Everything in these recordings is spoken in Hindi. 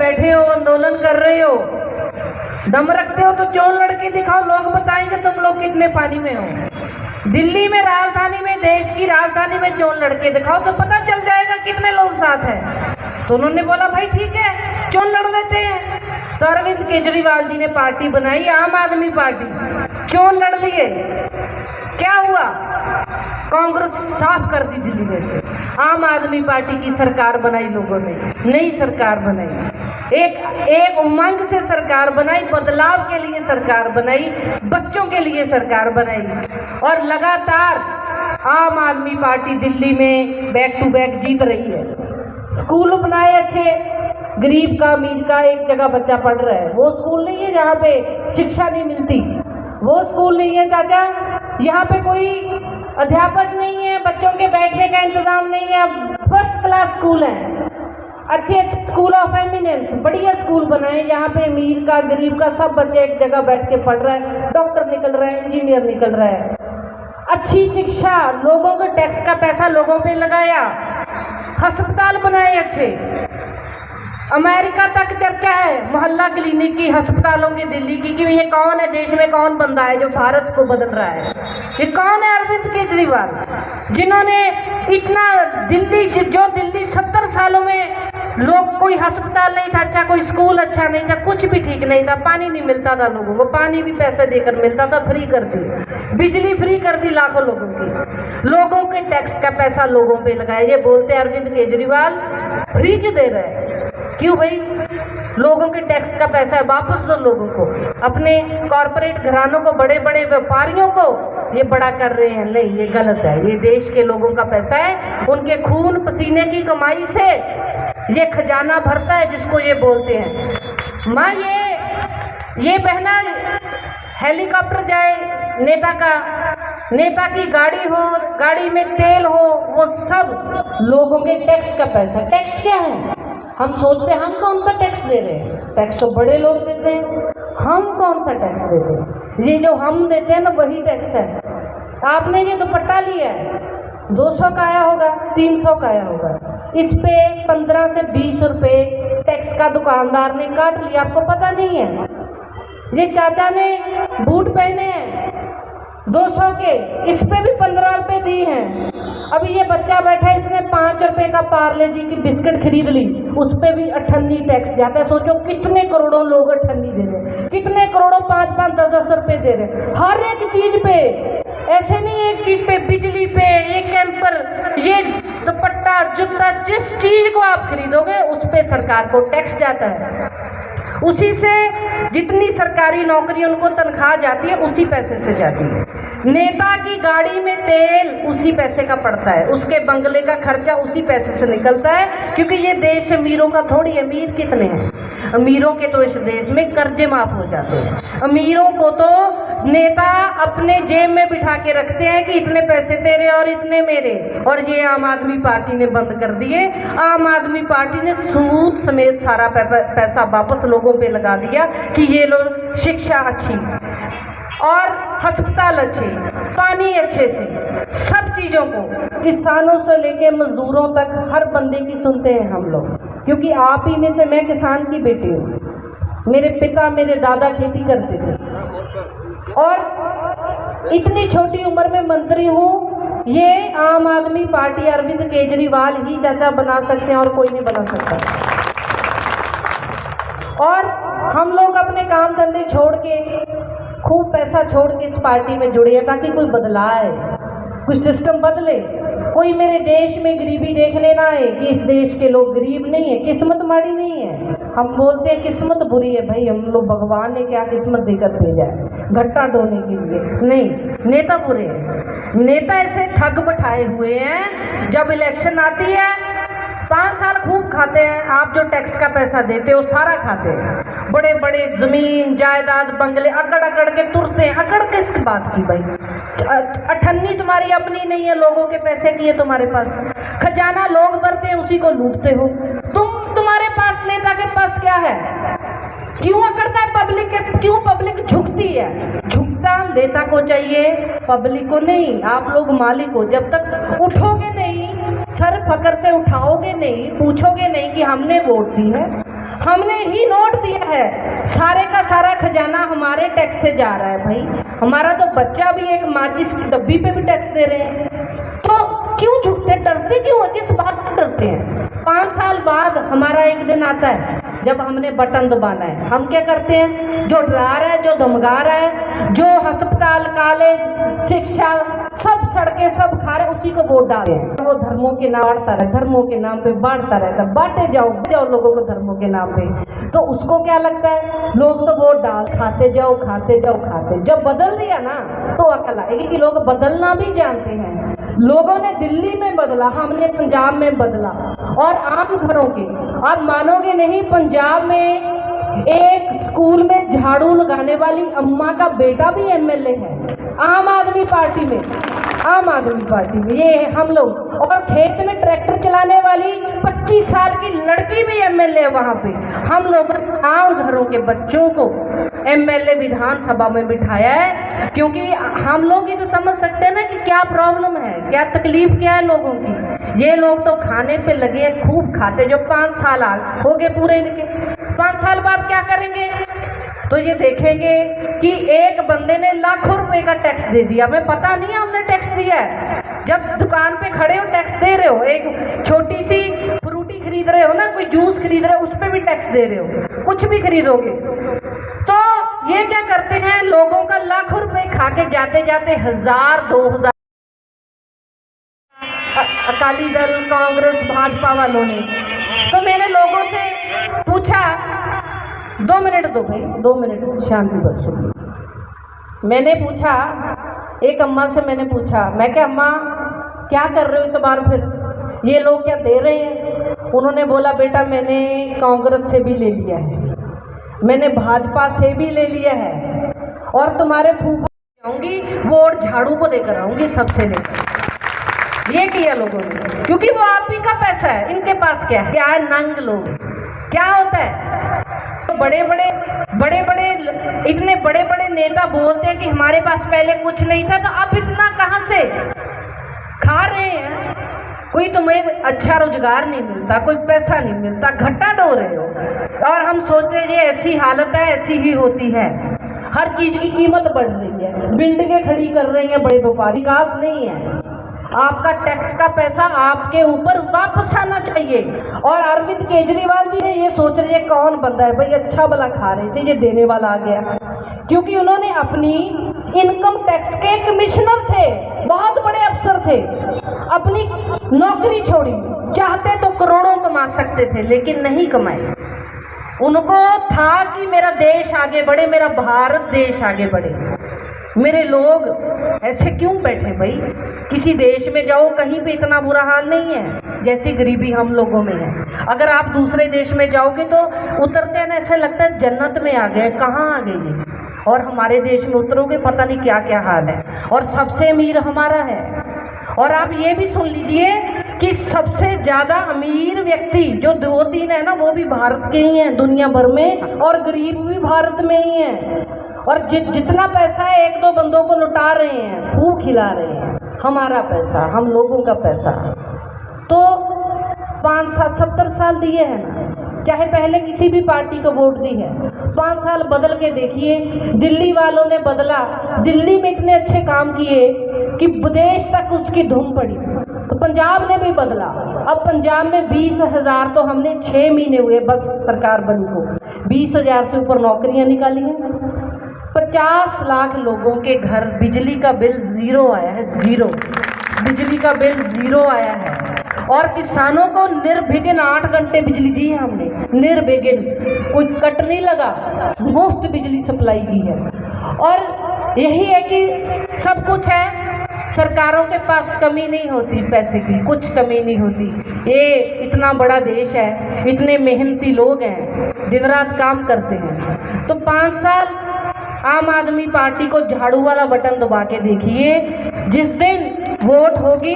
बैठे हो, आंदोलन कर रहे हो, दम रखते हो तो चोन लड़के दिखाओ, लोग बताएंगे तुम लोग कितने पानी में हो। दिल्ली में, राजधानी में, देश की राजधानी में चोन लड़के दिखाओ तो पता चल जाएगा कितने लोग साथ हैं। तो उन्होंने बोला भाई ठीक है, चोन लड़ लेते हैं। तो अरविंद केजरीवाल जी ने पार्टी बनाई, आम आदमी पार्टी, चोन लड़ लिए। क्या हुआ? कांग्रेस साफ कर दी दिल्ली में से, आम आदमी पार्टी की सरकार बनाई लोगों ने, नई सरकार बनाई, एक उमंग से सरकार बनाई, बदलाव के लिए सरकार बनाई, बच्चों के लिए सरकार बनाई। और लगातार आम आदमी पार्टी दिल्ली में बैक टू बैक जीत रही है। स्कूल बनाए अच्छे, गरीब का, अमीर का एक जगह बच्चा पढ़ रहा है। वो स्कूल नहीं है जहाँ पे शिक्षा नहीं मिलती, वो स्कूल नहीं है चाचा, यहाँ पे कोई अध्यापक नहीं है, बच्चों के बैठने का इंतजाम नहीं है। फर्स्ट क्लास स्कूल है, अच्छे स्कूल ऑफ एमिनेंस, बढ़िया स्कूल बनाए जहाँ पे अमीर का, गरीब का सब बच्चे एक जगह बैठ के पढ़ रहे हैं, डॉक्टर निकल रहे हैं, इंजीनियर निकल रहे हैं। अच्छी शिक्षा, लोगों के टैक्स का पैसा लोगों पे लगाया, अस्पताल बनाए अच्छे। अमेरिका तक चर्चा है मोहल्ला क्लिनिक की, अस्पतालों की दिल्ली की, कि ये कौन है, देश में कौन बंदा है जो भारत को बदल रहा है। ये कौन है? अरविंद केजरीवाल, जिन्होंने इतना दिल्ली, जो दिल्ली 70 सालों में लोग, कोई अस्पताल नहीं था अच्छा, कोई स्कूल अच्छा नहीं था, कुछ भी ठीक नहीं था, पानी नहीं मिलता था लोगों को, पानी भी पैसे देकर मिलता था, फ्री कर दी, बिजली फ्री कर दी लाखों लोगों की, लोगों के टैक्स का पैसा लोगों पे लगाया। ये बोलते अरविंद केजरीवाल फ्री क्यों दे रहे हैं? क्यों भाई? लोगों के टैक्स का पैसा है, वापस दो लोगों को, अपने कॉरपोरेट घरानों को, बड़े बड़े व्यापारियों को ये बड़ा कर रहे हैं। नहीं, ये गलत है, ये देश के लोगों का पैसा है, उनके खून पसीने की कमाई से ये खजाना भरता है, जिसको ये बोलते हैं। माँ, ये बहना हेलीकॉप्टर जाए नेता का, नेता की गाड़ी हो, गाड़ी में तेल हो, वो सब लोगों के टैक्स का पैसा। टैक्स क्या है? हम सोचते हैं हम कौन सा टैक्स दे रहे हैं, टैक्स तो बड़े लोग देते हैं, हम कौन सा टैक्स देते हैं? ये जो हम देते हैं ना, वही टैक्स है। आपने ये दुपट्टा लिया है, 200 का आया होगा, 300 का आया होगा, इस पे 15 से 20 रुपये टैक्स का दुकानदार ने काट लिया, आपको पता नहीं है। ये चाचा ने बूट पहने हैं 200 के, इस पे भी 15 रुपये दिए हैं। अभी ये बच्चा बैठा है, इसने 5 रुपये का पार्ले जी की बिस्किट खरीद ली, उस पे भी 98 टैक्स जाता है। सोचो कितने करोड़ों लोग 98 दे रहे हैं, कितने करोड़ों 5-5, 10-10 रुपये दे रहे हैं हर एक चीज पे। ऐसे नहीं एक चीज पे, बिजली पे, ये कैंपर, ये दुपट्टा, जूता, जिस चीज को आप खरीदोगे उस पे सरकार को टैक्स जाता है। उसी से जितनी सरकारी नौकरी उनको तनख्वाह जाती है, उसी पैसे से जाती है। नेता की गाड़ी में तेल उसी पैसे का पड़ता है, उसके बंगले का खर्चा उसी पैसे से निकलता है, क्योंकि ये देश अमीरों का थोड़ी। अमीर कितने हैं? अमीरों के तो इस देश में कर्जे माफ हो जाते हैं। अमीरों को तो नेता अपने जेब में बिठा के रखते हैं कि इतने पैसे तेरे और इतने मेरे, और ये आम आदमी पार्टी ने बंद कर दिए। आम आदमी पार्टी ने सूद समेत सारा पैसा वापस लोगों पे लगा दिया कि ये लोग शिक्षा अच्छी और अस्पताल अच्छे, पानी अच्छे से, सब चीज़ों को, किसानों से लेके मजदूरों तक हर बंदे की सुनते हैं हम लोग। क्योंकि आप ही में से मैं किसान की बेटी हूँ, मेरे पिता, मेरे दादा खेती करते थे, और इतनी छोटी उम्र में मंत्री हूँ। ये आम आदमी पार्टी, अरविंद केजरीवाल ही चाचा बना सकते हैं और कोई नहीं बना सकता। और हम लोग अपने काम धंधे छोड़ के, खूब पैसा छोड़ के इस पार्टी में जुड़े हैं ताकि कोई बदलाव आए, कोई सिस्टम बदले, कोई मेरे देश में गरीबी देखने ना आए कि इस देश के लोग गरीब नहीं है, किस्मत माड़ी नहीं है। हम बोलते हैं किस्मत बुरी है, भाई हम लोग, भगवान ने क्या किस्मत देकर भेजा है घट्टा ढोने के लिए? नहीं, नेता बुरे हैं। नेता ऐसे ठग बैठाए हुए हैं, जब इलेक्शन आती है 5 साल खूब खाते हैं, आप जो टैक्स का पैसा देते हो सारा खाते हैं, बड़े बड़े जमीन जायदाद बंगले अकड़ अकड़ के तुरते हैं। अकड़ किस बात की भाई? 98 तुम्हारी अपनी नहीं है, लोगों के पैसे की है तुम्हारे पास। खजाना लोग भरते हैं, उसी को लूटते हो तुम्हारे पास। नेता के पास क्या है? क्यों अकड़ता है पब्लिक के? क्यों पब्लिक झुकती है? झुकता नेता को चाहिए, पब्लिक को नहीं। आप लोग मालिक हो, जब तक उठोगे नहीं, सर फकर से उठाओगे नहीं, पूछोगे नहीं कि हमने वोट दी है, हमने ही नोट दिया है, सारे का सारा खजाना हमारे टैक्स से जा रहा है भाई। हमारा तो बच्चा भी एक माचिस की डब्बी पे भी टैक्स दे रहे हैं, तो क्यों झुकते, डरते क्यों, किस बात से डरते हैं? 5 साल बाद हमारा एक दिन आता है जब हमने बटन दबाना है, हम क्या करते हैं? जो डरा रहा है, जो धमका रहा है, जो अस्पताल, कॉलेज, शिक्षा, सब सड़कें सब खा रहे, उसी को वोट डालते हैं। वो धर्मों के नाम बांटता रहे, धर्मों के नाम पे बांटता रहता, बांटे जाओ लोगों को धर्मों के नाम पे। तो उसको क्या लगता है, लोग तो वोट डाल, खाते जाओ खाते जाओ खाते। जब बदल दिया ना तो अकल आएगी कि लोग बदलना भी जानते हैं। लोगों ने दिल्ली में बदला, हमने पंजाब में बदला, और आम घरों के, आप मानोगे नहीं, पंजाब में एक स्कूल में झाड़ू लगाने वाली अम्मा का बेटा भी एमएलए है, आम आदमी पार्टी में, आम आदमी पार्टी में, ये है हम लोग। और खेत में ट्रैक्टर चलाने वाली 25 साल की लड़की भी एमएलए वहाँ पे। हम लोगों ने आम घरों के बच्चों को एमएलए विधानसभा में बिठाया है, क्योंकि हम लोग ये तो समझ सकते हैं ना कि क्या प्रॉब्लम है, क्या तकलीफ क्या है लोगों की। ये लोग तो खाने पे लगे हैं, खूब खाते। जो 5 साल हो गए पूरे इनके, 5 साल बाद क्या करेंगे? तो ये देखेंगे कि एक बंदे ने लाखों रुपए का टैक्स दे दिया, हमें पता नहीं है हमने टैक्स दिया है। जब दुकान पे खड़े हो टैक्स दे रहे हो, एक छोटी सी फ्रूटी खरीद रहे हो ना, कोई जूस खरीद रहे हो, उस पर भी टैक्स दे रहे हो, कुछ भी खरीदोगे। तो ये क्या करते हैं, लोगों का लाखों रुपए खा के जाते जाते 1000, 2000 अकाली दल, कांग्रेस, भाजपा वालों ने। तो मैंने लोगों से पूछा, 2 मिनट दो भाई, 2 मिनट शांति बख्शो। मैंने पूछा, एक अम्मा से मैंने पूछा, मैं क्या अम्मा क्या कर रहे हो इस बार, फिर ये लोग क्या दे रहे हैं? उन्होंने बोला, बेटा मैंने कांग्रेस से भी ले लिया है, मैंने भाजपा से भी ले लिया है, और तुम्हारे फूफा आऊँगी वोट झाड़ू को देकर आऊँगी, सबसे लेकर। ये किया लोगों ने, क्योंकि वो आप ही का पैसा है, इनके पास क्या है नंग लोग। क्या होता है, तो बड़े बड़े इतने बड़े बड़े नेता बोलते हैं कि हमारे पास पहले कुछ नहीं था, तो अब इतना कहाँ से खा रहे हैं? कोई तुम्हें अच्छा रोजगार नहीं मिलता, कोई पैसा नहीं मिलता, घट्टा ढो रहे हो। और हम सोचते हैं ये ऐसी हालत है, ऐसी ही होती है, हर चीज की कीमत बढ़ रही है, बिल्डिंगें खड़ी कर रहे हैं बड़े व्यापारी, विकास नहीं है। आपका टैक्स का पैसा आपके ऊपर वापस आना चाहिए। और अरविंद केजरीवाल जी ने ये सोच रहे हैं कौन बंदा है भाई, अच्छा भला खा रहे थे, ये देने वाला आ गया, क्योंकि उन्होंने अपनी इनकम टैक्स के कमिश्नर थे, बहुत बड़े अफसर थे, अपनी नौकरी छोड़ी, चाहते तो करोड़ों कमा सकते थे, लेकिन नहीं कमाए। उनको था कि मेरा देश आगे बढ़े, मेरा भारत देश आगे बढ़े। मेरे लोग ऐसे क्यों बैठे भाई? किसी देश में जाओ, कहीं पे इतना बुरा हाल नहीं है जैसी गरीबी हम लोगों में है। अगर आप दूसरे देश में जाओगे तो उतरते हैं ना, ऐसे लगता है जन्नत में आ गए, कहाँ आ गए ये। और हमारे देश में उतरोगे पता नहीं क्या क्या हाल है, और सबसे अमीर हमारा है। और आप ये भी सुन लीजिए कि सबसे ज़्यादा अमीर व्यक्ति जो 2-3 है ना, वो भी भारत के ही हैं दुनिया भर में, और गरीब भी भारत में ही हैं। और जितना पैसा है 1-2 बंदों को लुटा रहे हैं, खूब खिला रहे हैं, हमारा पैसा, हम लोगों का पैसा। तो 5-70 साल दिए हैं ना, चाहे पहले किसी भी पार्टी को वोट दी है, 5 साल बदल के देखिए। दिल्ली वालों ने बदला, दिल्ली में इतने अच्छे काम किए कि विदेश तक उसकी धूम पड़ी। तो पंजाब ने भी बदला, अब पंजाब में 20,000, तो हमने 6 महीने हुए बस सरकार बनी को, 20,000 से ऊपर नौकरियां निकाली हैं। 50 लाख लोगों के घर बिजली का बिल 0 आया है, 0 बिजली का बिल 0 आया है। और किसानों को निर्विघ्न 8 घंटे बिजली दी है हमने, निर्विघ्न, कोई कट नहीं लगा, मुफ्त बिजली सप्लाई की है। और यही है कि सब कुछ है, सरकारों के पास कमी नहीं होती, पैसे की कुछ कमी नहीं होती। ये इतना बड़ा देश है, इतने मेहनती लोग हैं, दिन रात काम करते हैं। तो 5 साल आम आदमी पार्टी को झाड़ू वाला बटन दबा के देखिए, जिस दिन वोट होगी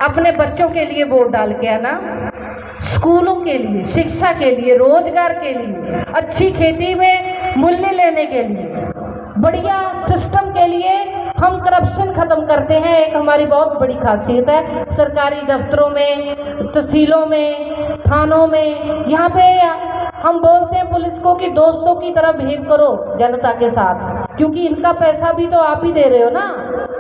अपने बच्चों के लिए वोट डाल के आना, स्कूलों के लिए, शिक्षा के लिए, रोजगार के लिए, अच्छी खेती में मूल्य लेने के लिए, बढ़िया सिस्टम के लिए। हम करप्शन खत्म करते हैं, एक हमारी बहुत बड़ी खासियत है। सरकारी दफ्तरों में, तहसीलों में, थानों में, यहाँ पे हम बोलते हैं पुलिस को कि दोस्तों की तरह बिहेव करो जनता के साथ, क्योंकि इनका पैसा भी तो आप ही दे रहे हो ना।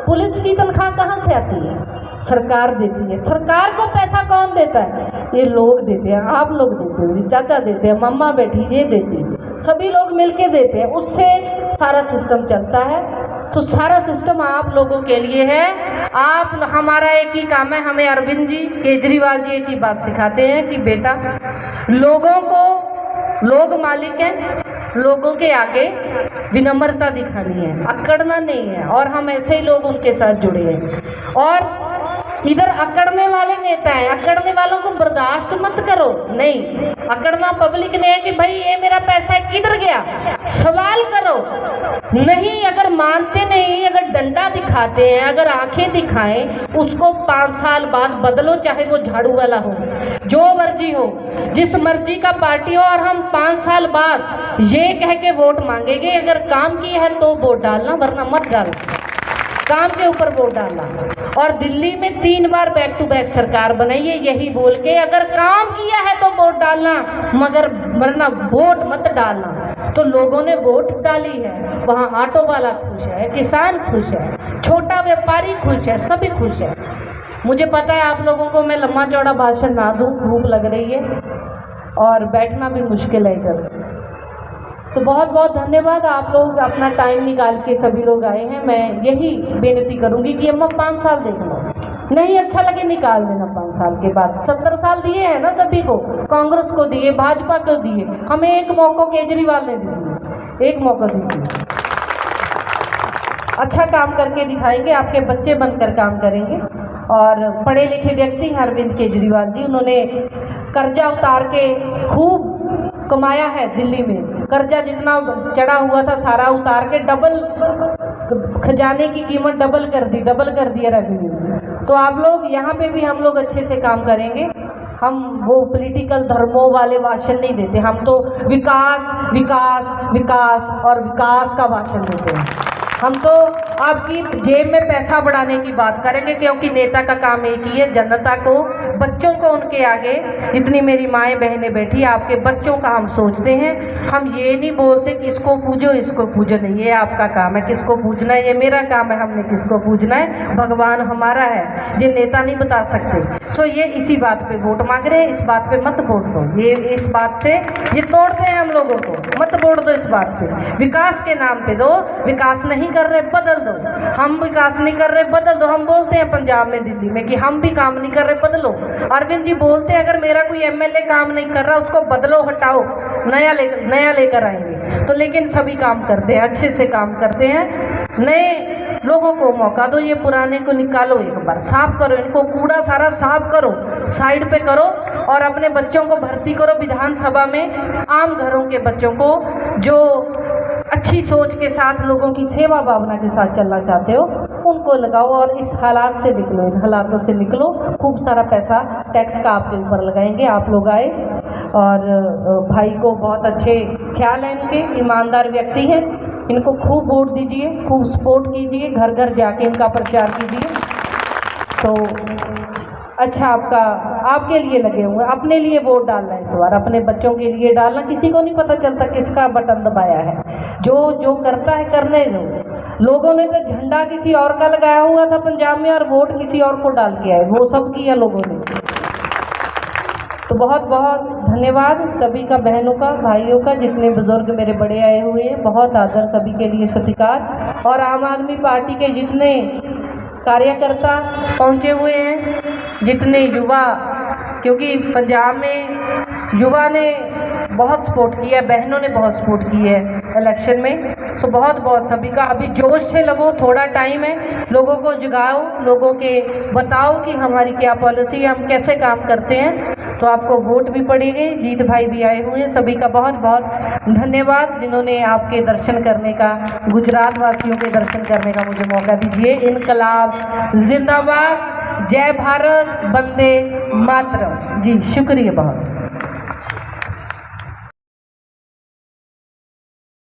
पुलिस की तनख्वाह कहाँ से आती है? सरकार देती है। सरकार को पैसा कौन देता है? ये लोग देते हैं, आप लोग देते हो, चाचा देते हैं, मम्मा बैठी ये देती है, सभी लोग मिलके देते हैं, उससे सारा सिस्टम चलता है। तो सारा सिस्टम आप लोगों के लिए है। आप हमारा एक ही काम है, हमें अरविंद जी केजरीवाल जी एक ही बात सिखाते हैं कि बेटा लोगों को, लोग मालिक हैं, लोगों के आगे विनम्रता दिखानी है, अकड़ना नहीं है। और हम ऐसे ही लोग उनके साथ जुड़े हैं। और इधर अकड़ने वाले नेता हैं, अकड़ने वालों को बर्दाश्त मत करो। नहीं, अकड़ना पब्लिक ने है कि भाई ये मेरा पैसा किधर गया, सवाल करो। नहीं, अगर मानते नहीं, अगर डंडा दिखाते हैं, अगर आंखें दिखाएं, उसको 5 साल बाद बदलो, चाहे वो झाड़ू वाला हो, जो मर्जी हो, जिस मर्जी का पार्टी हो। और हम 5 साल बाद ये कह के वोट मांगेंगे, अगर काम किया है तो वोट डालना, वरना मत डालना। काम के ऊपर वोट डालना। और दिल्ली में 3 बार बैक टू बैक सरकार बनाई है यही बोल के, अगर काम किया है तो वोट डालना, मगर वरना वोट मत डालना। तो लोगों ने वोट डाली है, वहाँ ऑटो वाला खुश है, किसान खुश है, छोटा व्यापारी खुश है, सभी खुश है। मुझे पता है आप लोगों को मैं लंबा चौड़ा भाषण ना दूँ, भूख लग रही है और बैठना भी मुश्किल है इधर। तो बहुत बहुत धन्यवाद, आप लोग अपना टाइम निकाल के सभी लोग आए हैं। मैं यही बेनती करूंगी कि अम्मा 5 साल देख लो, नहीं अच्छा लगे निकाल देना 5 साल के बाद। 70 साल दिए हैं ना सभी को, कांग्रेस को दिए, भाजपा को दिए, हमें एक मौका केजरीवाल ने दीजिए, एक मौका दीजिए। अच्छा काम करके दिखाएंगे, आपके बच्चे बनकर काम करेंगे। और पढ़े लिखे व्यक्ति हैं अरविंद केजरीवाल जी, उन्होंने कर्जा उतार के खूब कमाया है दिल्ली में। कर्जा जितना चढ़ा हुआ था सारा उतार के डबल, खजाने की कीमत डबल कर दिया रेवेन्यू। तो आप लोग यहाँ पे भी हम लोग अच्छे से काम करेंगे। हम वो पॉलिटिकल धर्मों वाले भाषण नहीं देते, हम तो विकास विकास विकास और विकास का भाषण देते हैं। हम तो आपकी जेब में पैसा बढ़ाने की बात करेंगे, क्योंकि नेता का काम एक ही है, जनता को, बच्चों को उनके आगे, इतनी मेरी माएँ बहनें बैठी, आपके बच्चों का हम सोचते हैं। हम ये नहीं बोलते कि इसको पूजो इसको पूजो, नहीं, ये आपका काम है किसको पूजना है, ये मेरा काम है हमने किसको पूजना है, भगवान हमारा है, ये नेता नहीं बता सकते। सो ये इसी बात पे वोट मांग रहे हैं, इस बात पे मत वोट दो, ये इस बात से ये तोड़ते हैं हम लोगों को, मत वोट दो इस बात पे। विकास के नाम पे दो, विकास नहीं कर रहे बदल दो, हम विकास नहीं कर रहे बदल दो। हम बोलते हैं पंजाब में, दिल्ली में कि हम भी काम नहीं कर रहे बदलो। अरविंद जी बोलते हैं अगर मेरा कोई एमएलए काम नहीं कर रहा उसको बदलो, हटाओ, नया लेकर आएंगे। तो लेकिन सभी काम करते हैं, अच्छे से काम करते हैं। नए लोगों को मौका दो, ये पुराने को निकालो, एक बार साफ करो, इनको कूड़ा सारा साफ करो, साइड पे करो। और अपने बच्चों को भर्ती करो विधानसभा में, आम घरों के बच्चों को जो अच्छी सोच के साथ, लोगों की सेवा भावना के साथ चलना चाहते हो, उनको लगाओ। और इस हालात से निकलो, इन हालातों से निकलो। खूब सारा पैसा टैक्स का आपके ऊपर लगाएंगे। आप लोग आए और भाई को बहुत अच्छे ख्याल है इनके, ईमानदार व्यक्ति हैं, इनको खूब वोट दीजिए, खूब सपोर्ट कीजिए, घर घर जाके इनका प्रचार कीजिए। तो अच्छा, आपके लिए लगे हुए, अपने लिए वोट डालना है इस बार, अपने बच्चों के लिए डालना। किसी को नहीं पता चलता किसका बटन दबाया है, जो करता है करने दो। लोगों ने तो झंडा किसी और का लगाया हुआ था पंजाब में और वोट किसी और को डाल के आए, वो सब किया लोगों ने। तो बहुत बहुत धन्यवाद सभी का, बहनों का, भाइयों का, जितने बुजुर्ग मेरे बड़े आए हुए हैं, बहुत आदर, सभी के लिए सत्कार। और आम आदमी पार्टी के जितने कार्यकर्ता पहुंचे हुए हैं, जितने युवा, क्योंकि पंजाब में युवा ने बहुत सपोर्ट किया है, बहनों ने बहुत सपोर्ट की है इलेक्शन में। सो बहुत बहुत सभी का अभी जोश से लगो, थोड़ा टाइम है, लोगों को जगाओ, लोगों के बताओ कि हमारी क्या पॉलिसी है, हम कैसे काम करते हैं। तो आपको वोट भी पड़ेगी। जीत भाई भी आए हुए हैं, सभी का बहुत बहुत धन्यवाद जिन्होंने आपके दर्शन करने का, गुजरात वासियों के दर्शन करने का मुझे मौका दीजिए। इनकलाब जिंदाबाद, जय भारत, वंदे मातरम। जी शुक्रिया बहुत।